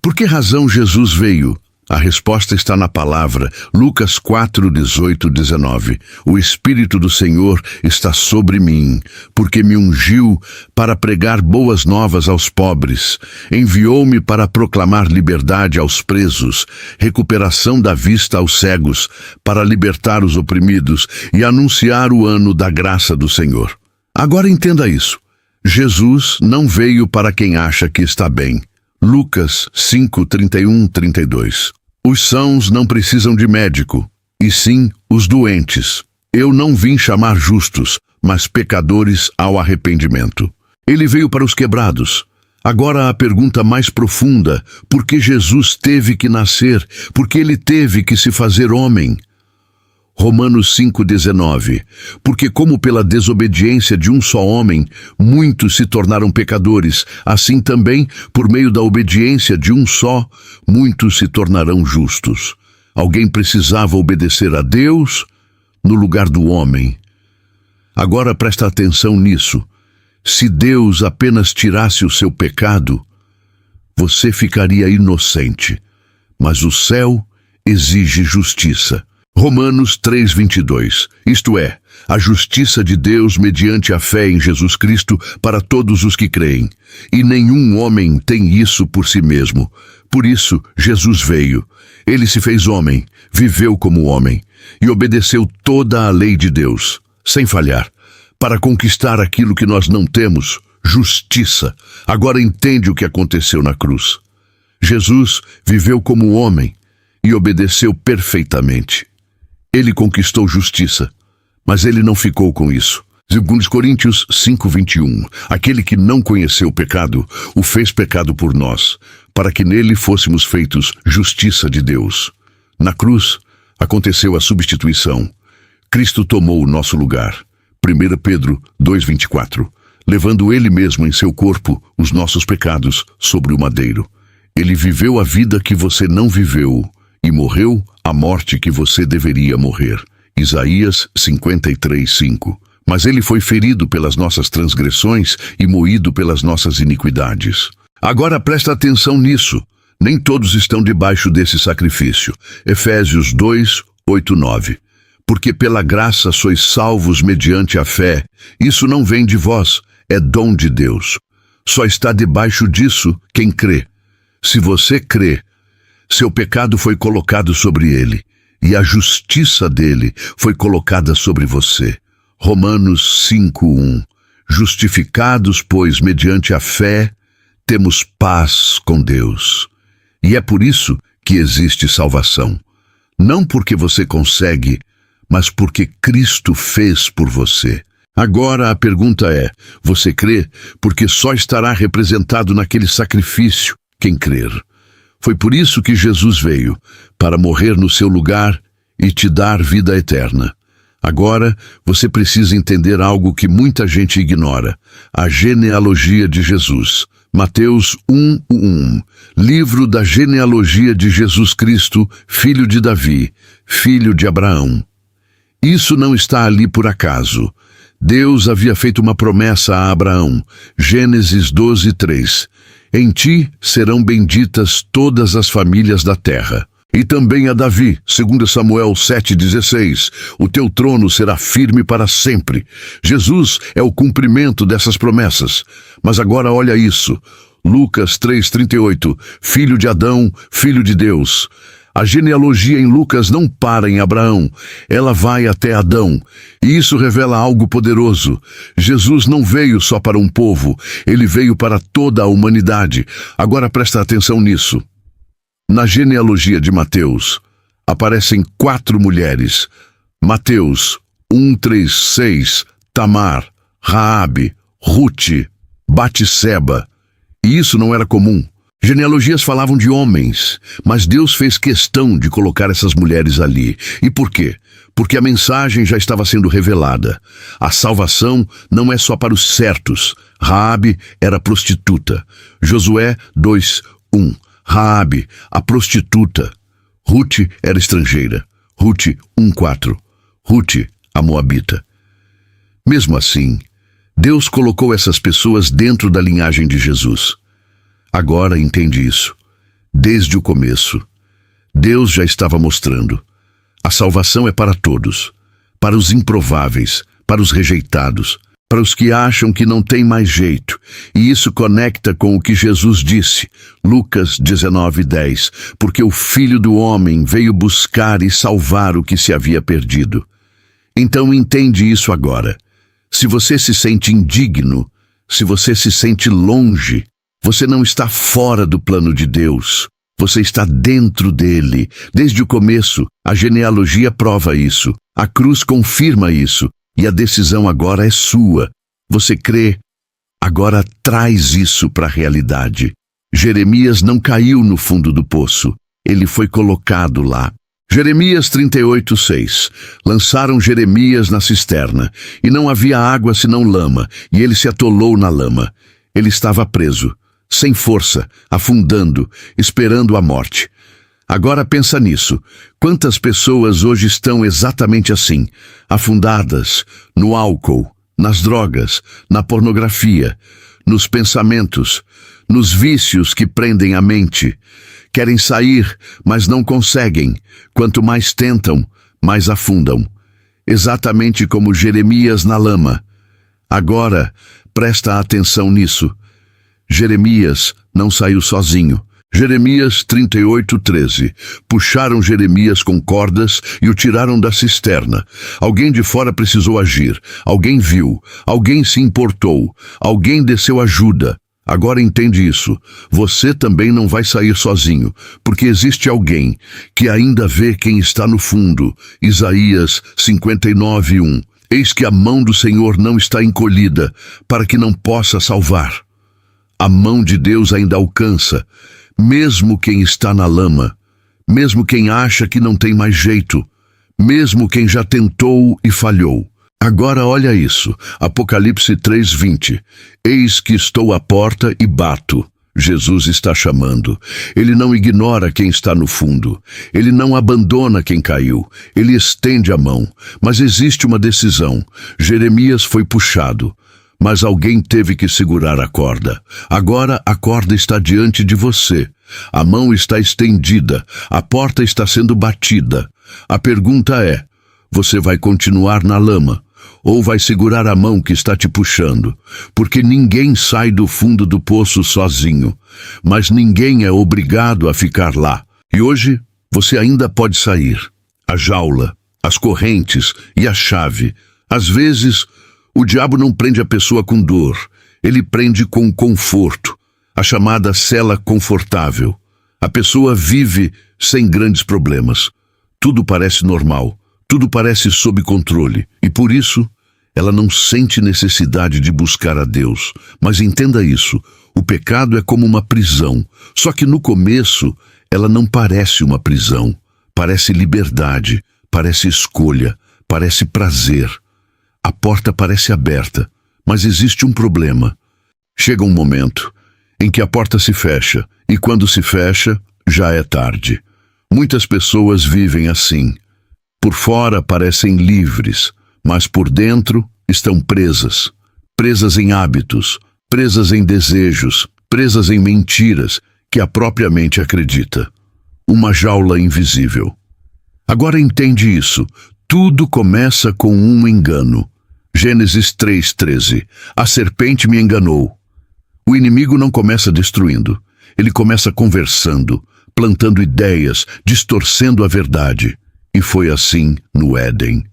Por que razão Jesus veio? A resposta está na palavra, Lucas 4, 18, 19. O Espírito do Senhor está sobre mim, porque me ungiu para pregar boas novas aos pobres. Enviou-me para proclamar liberdade aos presos, recuperação da vista aos cegos, para libertar os oprimidos e anunciar o ano da graça do Senhor. Agora entenda isso. Jesus não veio para quem acha que está bem. Lucas 5, 31, 32. Os sãos não precisam de médico, e sim os doentes. Eu não vim chamar justos, mas pecadores ao arrependimento. Ele veio para os quebrados. Agora a pergunta mais profunda: por que Jesus teve que nascer? Por que ele teve que se fazer homem? Romanos 5,19. Porque como pela desobediência de um só homem, muitos se tornaram pecadores, assim também, por meio da obediência de um só, muitos se tornarão justos. Alguém precisava obedecer a Deus no lugar do homem. Agora presta atenção nisso. Se Deus apenas tirasse o seu pecado, você ficaria inocente. Mas o céu exige justiça. Romanos 3:22, isto é, a justiça de Deus mediante a fé em Jesus Cristo para todos os que creem. E nenhum homem tem isso por si mesmo. Por isso, Jesus veio. Ele se fez homem, viveu como homem e obedeceu toda a lei de Deus, sem falhar, para conquistar aquilo que nós não temos, justiça. Agora entende o que aconteceu na cruz. Jesus viveu como homem e obedeceu perfeitamente. Ele conquistou justiça, mas ele não ficou com isso. 2 Coríntios 5:21. Aquele que não conheceu o pecado, o fez pecado por nós, para que nele fôssemos feitos justiça de Deus. Na cruz, aconteceu a substituição. Cristo tomou o nosso lugar. 1 Pedro 2:24. Levando ele mesmo em seu corpo os nossos pecados sobre o madeiro. Ele viveu a vida que você não viveu e morreu a morte que você deveria morrer. Isaías 53:5. Mas ele foi ferido pelas nossas transgressões e moído pelas nossas iniquidades. Agora presta atenção nisso. Nem todos estão debaixo desse sacrifício. Efésios 2, 8, 9. Porque pela graça sois salvos mediante a fé. Isso não vem de vós, é dom de Deus. Só está debaixo disso quem crê. Se você crê, seu pecado foi colocado sobre ele, e a justiça dele foi colocada sobre você. Romanos 5:1. Justificados, pois, mediante a fé, temos paz com Deus. E é por isso que existe salvação. Não porque você consegue, mas porque Cristo fez por você. Agora a pergunta é: você crê? Porque só estará representado naquele sacrifício quem crer. Foi por isso que Jesus veio, para morrer no seu lugar e te dar vida eterna. Agora, você precisa entender algo que muita gente ignora: a genealogia de Jesus. Mateus 1:1. Livro da genealogia de Jesus Cristo, filho de Davi, filho de Abraão. Isso não está ali por acaso. Deus havia feito uma promessa a Abraão. Gênesis 12:3. Em ti serão benditas todas as famílias da terra. E também a Davi, 2 Samuel 7:16. O teu trono será firme para sempre. Jesus é o cumprimento dessas promessas. Mas agora olha isso. Lucas 3:38. Filho de Adão, filho de Deus. A genealogia em Lucas não para em Abraão, ela vai até Adão. E isso revela algo poderoso. Jesus não veio só para um povo, ele veio para toda a humanidade. Agora presta atenção nisso. Na genealogia de Mateus, aparecem 4 mulheres. Mateus 1:3-6, Tamar, Raabe, Rute, Batseba. E isso não era comum. Genealogias falavam de homens, mas Deus fez questão de colocar essas mulheres ali. E por quê? Porque a mensagem já estava sendo revelada. A salvação não é só para os certos. Raabe era prostituta. Josué 2:1. Raabe, a prostituta. Rute era estrangeira. Rute 1:4. Rute, a moabita. Mesmo assim, Deus colocou essas pessoas dentro da linhagem de Jesus. Agora entende isso. Desde o começo, Deus já estava mostrando. A salvação é para todos, para os improváveis, para os rejeitados, para os que acham que não tem mais jeito. E isso conecta com o que Jesus disse, Lucas 19:10, porque o Filho do Homem veio buscar e salvar o que se havia perdido. Então entende isso agora. Se você se sente indigno, se você se sente longe, você não está fora do plano de Deus. Você está dentro dele. Desde o começo, a genealogia prova isso. A cruz confirma isso. E a decisão agora é sua. Você crê? Agora traz isso para a realidade. Jeremias não caiu no fundo do poço. Ele foi colocado lá. Jeremias 38:6. Lançaram Jeremias na cisterna, e não havia água senão lama, e ele se atolou na lama. Ele estava preso, sem força, afundando, esperando a morte. Agora pensa nisso. Quantas pessoas hoje estão exatamente assim, afundadas no álcool, nas drogas, na pornografia, nos pensamentos, nos vícios que prendem a mente. Querem sair, mas não conseguem. Quanto mais tentam, mais afundam. Exatamente como Jeremias na lama. Agora, presta atenção nisso. Jeremias não saiu sozinho. Jeremias 38:13. Puxaram Jeremias com cordas e o tiraram da cisterna. Alguém de fora precisou agir. Alguém viu. Alguém se importou. Alguém desceu ajuda. Agora entende isso. Você também não vai sair sozinho, porque existe alguém que ainda vê quem está no fundo. Isaías 59:1. Eis que a mão do Senhor não está encolhida, para que não possa salvar. A mão de Deus ainda alcança, mesmo quem está na lama, mesmo quem acha que não tem mais jeito, mesmo quem já tentou e falhou. Agora olha isso, Apocalipse 3:20. Eis que estou à porta e bato. Jesus está chamando. Ele não ignora quem está no fundo. Ele não abandona quem caiu. Ele estende a mão. Mas existe uma decisão. Jeremias foi puxado, mas alguém teve que segurar a corda. Agora a corda está diante de você. A mão está estendida. A porta está sendo batida. A pergunta é: você vai continuar na lama? Ou vai segurar a mão que está te puxando? Porque ninguém sai do fundo do poço sozinho, mas ninguém é obrigado a ficar lá. E hoje, você ainda pode sair. A jaula, as correntes e a chave. Às vezes, o diabo não prende a pessoa com dor, ele prende com conforto, a chamada cela confortável. A pessoa vive sem grandes problemas. Tudo parece normal, tudo parece sob controle, e por isso, ela não sente necessidade de buscar a Deus. Mas entenda isso, o pecado é como uma prisão, só que no começo ela não parece uma prisão, parece liberdade, parece escolha, parece prazer. A porta parece aberta, mas existe um problema. Chega um momento em que a porta se fecha, e quando se fecha, já é tarde. Muitas pessoas vivem assim. Por fora parecem livres, mas por dentro estão presas. Presas em hábitos, presas em desejos, presas em mentiras que a própria mente acredita. Uma jaula invisível. Agora entende isso. Tudo começa com um engano. Gênesis 3:13. A serpente me enganou. O inimigo não começa destruindo. Ele começa conversando, plantando ideias, distorcendo a verdade. E foi assim no Éden.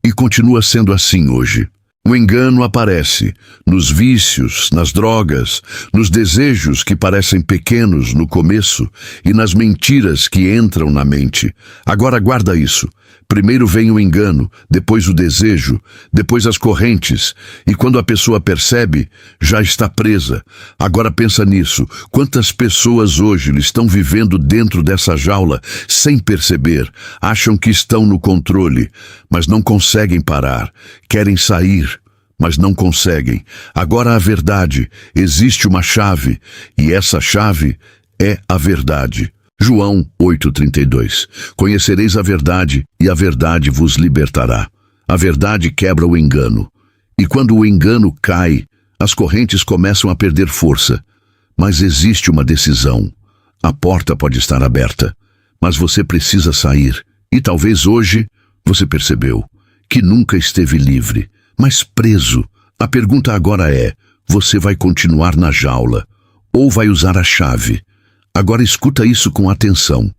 E continua sendo assim hoje. O engano aparece nos vícios, nas drogas, nos desejos que parecem pequenos no começo e nas mentiras que entram na mente. Agora guarda isso. Primeiro vem o engano, depois o desejo, depois as correntes, e quando a pessoa percebe, já está presa. Agora pensa nisso. Quantas pessoas hoje estão vivendo dentro dessa jaula sem perceber, acham que estão no controle, mas não conseguem parar, querem sair, mas não conseguem. Agora a verdade, existe uma chave, e essa chave é a verdade. João 8:32. Conhecereis a verdade, e a verdade vos libertará. A verdade quebra o engano. E quando o engano cai, as correntes começam a perder força. Mas existe uma decisão. A porta pode estar aberta, mas você precisa sair. E talvez hoje você percebeu que nunca esteve livre, mas preso. A pergunta agora é: você vai continuar na jaula ou vai usar a chave? Agora escuta isso com atenção.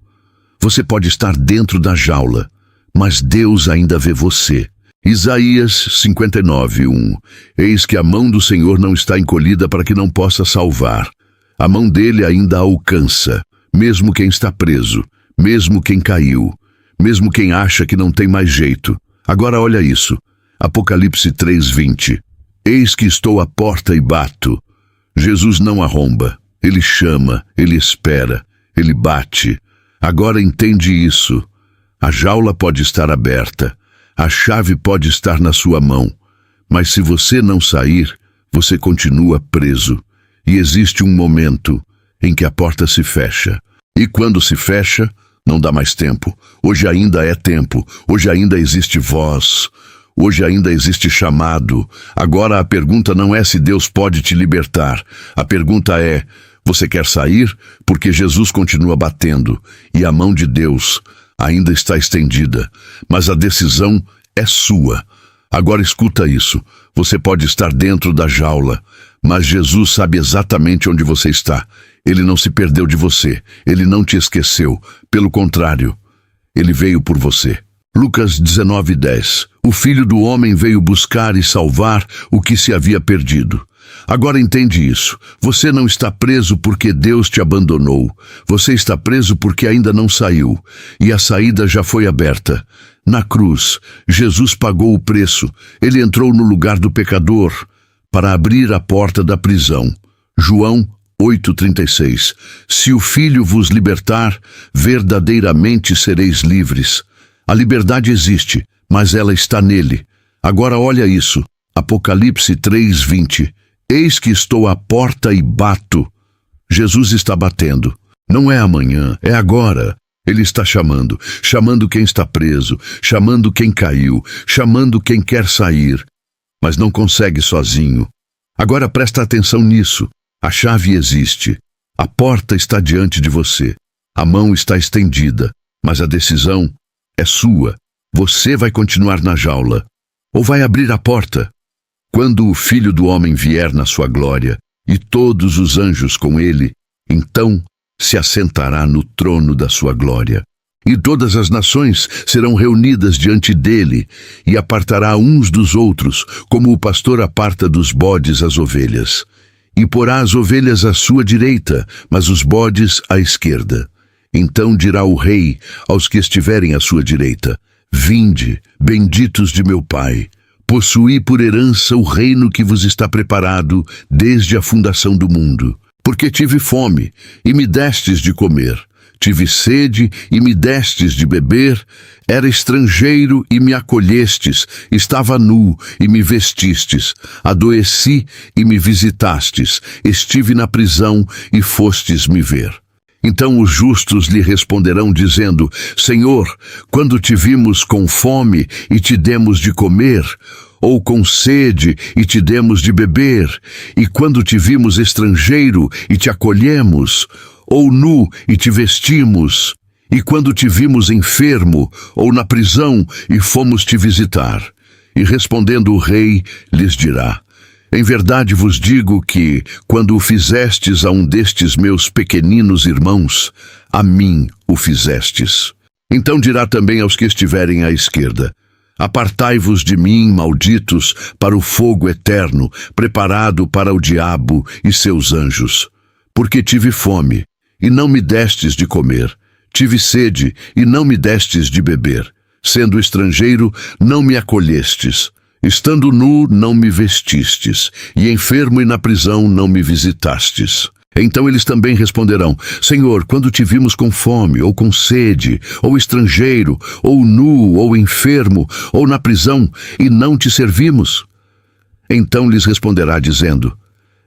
Você pode estar dentro da jaula, mas Deus ainda vê você. Isaías 59:1. Eis que a mão do Senhor não está encolhida para que não possa salvar. A mão dele ainda alcança, mesmo quem está preso, mesmo quem caiu, mesmo quem acha que não tem mais jeito. Agora olha isso. Apocalipse 3:20. Eis que estou à porta e bato. Jesus não arromba. Ele chama, ele espera, ele bate. Agora entende isso. A jaula pode estar aberta. A chave pode estar na sua mão. Mas se você não sair, você continua preso. E existe um momento em que a porta se fecha. E quando se fecha, não dá mais tempo. Hoje ainda é tempo. Hoje ainda existe voz. Hoje ainda existe chamado. Agora a pergunta não é se Deus pode te libertar. A pergunta é: você quer sair? Porque Jesus continua batendo. E a mão de Deus ainda está estendida. Mas a decisão é sua. Agora escuta isso. Você pode estar dentro da jaula, mas Jesus sabe exatamente onde você está. Ele não se perdeu de você. Ele não te esqueceu. Pelo contrário, ele veio por você. Lucas 19:10. O Filho do Homem veio buscar e salvar o que se havia perdido. Agora entende isso. Você não está preso porque Deus te abandonou. Você está preso porque ainda não saiu. E a saída já foi aberta. Na cruz, Jesus pagou o preço. Ele entrou no lugar do pecador para abrir a porta da prisão. João 8:36. Se o Filho vos libertar, verdadeiramente sereis livres. A liberdade existe, mas ela está nele. Agora olha isso. Apocalipse 3:20. Eis que estou à porta e bato. Jesus está batendo. Não é amanhã, é agora. Ele está chamando, chamando quem está preso, chamando quem caiu, chamando quem quer sair, mas não consegue sozinho. Agora presta atenção nisso. A chave existe. A porta está diante de você. A mão está estendida, mas a decisão é sua. Você vai continuar na jaula ou vai abrir a porta? Quando o Filho do Homem vier na sua glória e todos os anjos com ele, então se assentará no trono da sua glória. E todas as nações serão reunidas diante dele e apartará uns dos outros, como o pastor aparta dos bodes as ovelhas. E porá as ovelhas à sua direita, mas os bodes à esquerda. Então dirá o rei aos que estiverem à sua direita: Vinde, benditos de meu Pai, possuí por herança o reino que vos está preparado desde a fundação do mundo. Porque tive fome, e me destes de comer. Tive sede, e me destes de beber. Era estrangeiro, e me acolhestes. Estava nu, e me vestistes. Adoeci, e me visitastes. Estive na prisão, e fostes me ver. Então os justos lhe responderão dizendo: Senhor, quando te vimos com fome e te demos de comer, ou com sede e te demos de beber, e quando te vimos estrangeiro e te acolhemos, ou nu e te vestimos, e quando te vimos enfermo ou na prisão e fomos te visitar? E respondendo o rei, lhes dirá: Em verdade vos digo que, quando o fizestes a um destes meus pequeninos irmãos, a mim o fizestes. Então dirá também aos que estiverem à esquerda: Apartai-vos de mim, malditos, para o fogo eterno, preparado para o diabo e seus anjos. Porque tive fome, e não me destes de comer. Tive sede, e não me destes de beber. Sendo estrangeiro, não me acolhestes. Estando nu, não me vestistes, e enfermo e na prisão não me visitastes. Então eles também responderão: Senhor, quando te vimos com fome, ou com sede, ou estrangeiro, ou nu, ou enfermo, ou na prisão, e não te servimos? Então lhes responderá dizendo: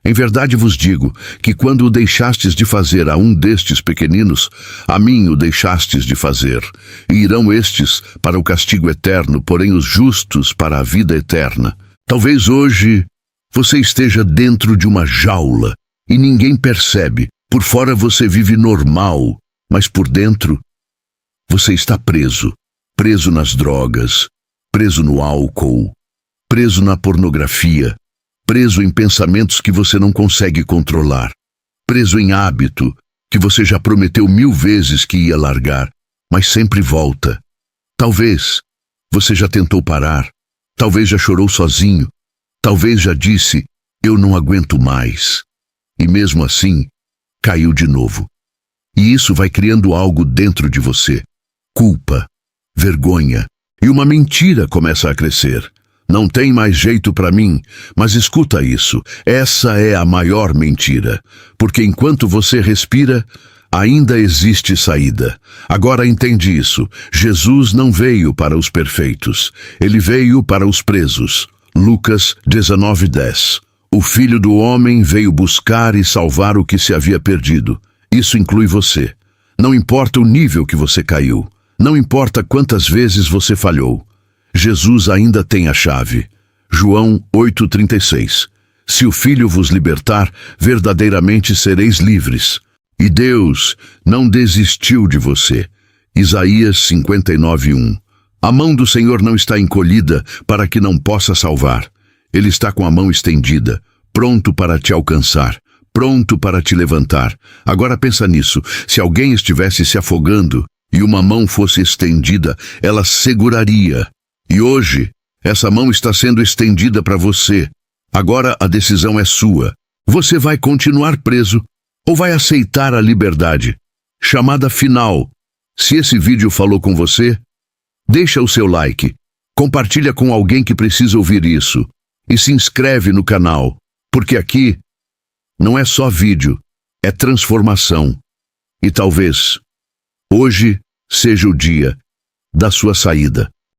Em verdade vos digo que quando o deixastes de fazer a um destes pequeninos, a mim o deixastes de fazer. E irão estes para o castigo eterno, porém os justos para a vida eterna. Talvez hoje você esteja dentro de uma jaula e ninguém percebe, Por fora você vive normal, mas por dentro você está preso. Preso nas drogas, preso no álcool, preso na pornografia, preso em pensamentos que você não consegue controlar, preso em hábito que você já prometeu 1000 vezes que ia largar, mas sempre volta. Talvez você já tentou parar, talvez já chorou sozinho, talvez já disse, eu não aguento mais. E mesmo assim, caiu de novo. E isso vai criando algo dentro de você. Culpa, vergonha, e uma mentira começa a crescer. Não tem mais jeito para mim, mas escuta isso, essa é a maior mentira, porque enquanto você respira, ainda existe saída. Agora entende isso, Jesus não veio para os perfeitos, ele veio para os presos. Lucas 19:10. O Filho do Homem veio buscar e salvar o que se havia perdido. Isso inclui você. Não importa o nível que você caiu, não importa quantas vezes você falhou, Jesus ainda tem a chave. João 8:36. Se o Filho vos libertar, verdadeiramente sereis livres. E Deus não desistiu de você. Isaías 59:1. A mão do Senhor não está encolhida para que não possa salvar. Ele está com a mão estendida, pronto para te alcançar, pronto para te levantar. Agora pensa nisso, se alguém estivesse se afogando e uma mão fosse estendida, ela seguraria. E hoje, essa mão está sendo estendida para você. Agora a decisão é sua. Você vai continuar preso ou vai aceitar a liberdade? Chamada final. Se esse vídeo falou com você, deixa o seu like, compartilha com alguém que precisa ouvir isso e se inscreve no canal, porque aqui não é só vídeo, é transformação. E talvez hoje seja o dia da sua saída.